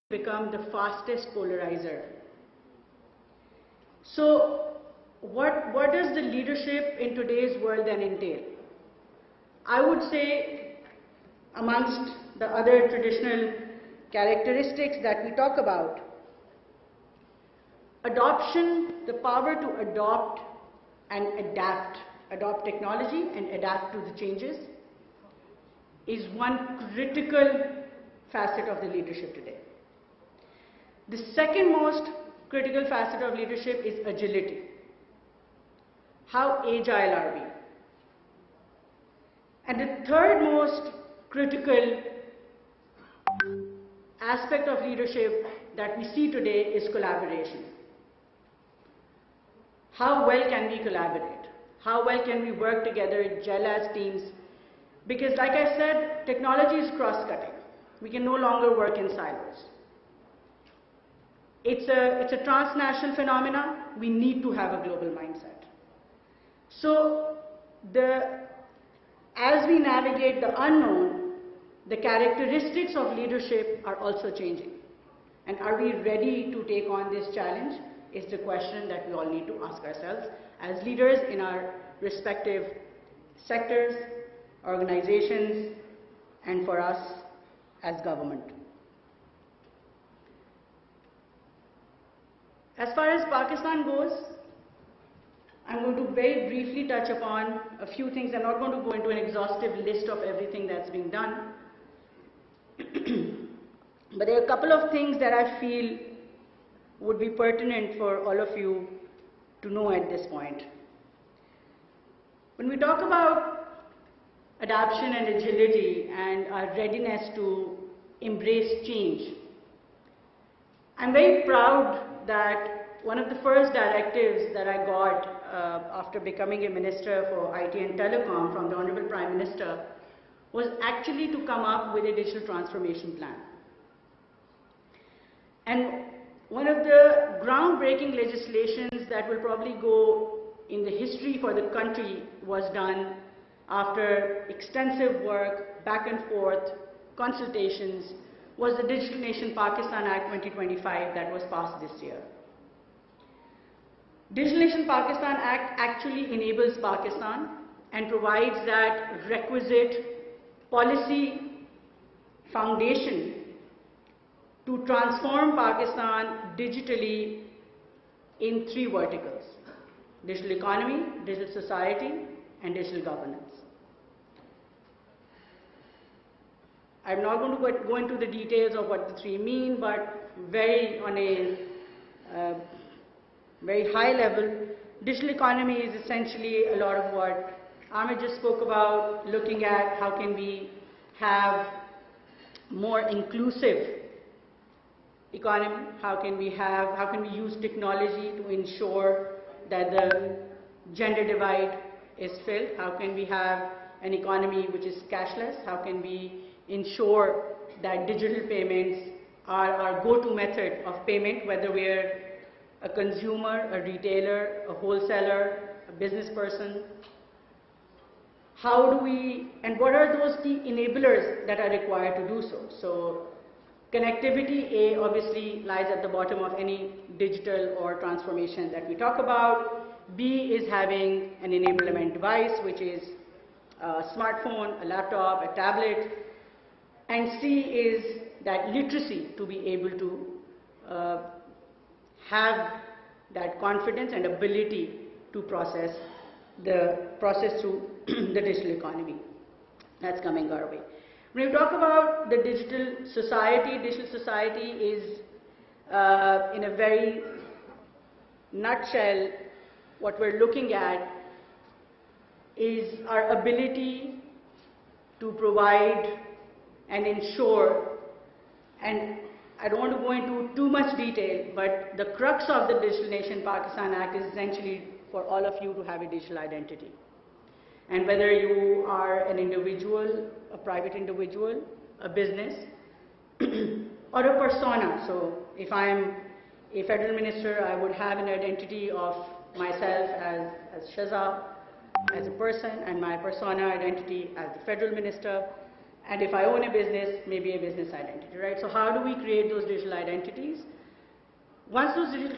become the fastest polarizer. So what does the leadership in today's world then entail? I would say, amongst the other traditional characteristics that we talk about, adoption, the power to adopt and adopt technology and adapt to the changes, is one critical facet of the leadership today. The second most critical facet of leadership is agility. How agile are we? And the third most critical aspect of leadership that we see today is collaboration. How well can we collaborate? How well can we work together, gel as teams? Because like I said, technology is cross-cutting. We can no longer work in silos. It's a transnational phenomenon. We need to have a global mindset. So as we navigate the unknown, the characteristics of leadership are also changing. And are we ready to take on this challenge is the question that we all need to ask ourselves as leaders in our respective sectors, organizations, and for us as government. As far as Pakistan goes, I'm going to very briefly touch upon a few things. I'm not going to go into an exhaustive list of everything that's being done. But there are a couple of things that I feel would be pertinent for all of you to know at this point. When we talk about adaptation and agility and our readiness to embrace change, I'm very proud that one of the first directives that I got after becoming a Minister for IT and Telecom from the Honorable Prime Minister was actually to come up with a digital transformation plan. And one of the groundbreaking legislations that will probably go in the history for the country was done after extensive work, back and forth, consultations, was the Digital Nation Pakistan Act 2025 that was passed this year. Digital Nation Pakistan Act actually enables Pakistan and provides that requisite policy foundation to transform Pakistan digitally in three verticals: digital economy, digital society, and digital governance. I'm not going to go into the details of what the three mean, but on a very high level, digital economy is essentially a lot of what Ahmed just spoke about, looking at how can we have more inclusive economy, how can we use technology to ensure that the gender divide is filled, how can we have an economy which is cashless, how can we ensure that digital payments are our go-to method of payment, whether we're a consumer, a retailer, a wholesaler, a business person. How do we, and what are those key enablers that are required to do so? So connectivity, obviously lies at the bottom of any digital or transformation that we talk about. B is having an enablement device, which is a smartphone, a laptop, a tablet. And C is that literacy, to be able to have that confidence and ability to process through the digital economy that's coming our way. When we talk about the digital society is, in a very nutshell, what we're looking at is our ability to provide and ensure, and I don't want to go into too much detail, but the crux of the Digital Nation Pakistan Act is essentially for all of you to have a digital identity. And whether you are an individual, a private individual, a business, or a persona. So if I am a federal minister, I would have an identity of myself as Shaza, as a person, and my persona identity as the federal minister. And if I own a business, maybe a business identity, right? So how do we create those digital identities? Once those digital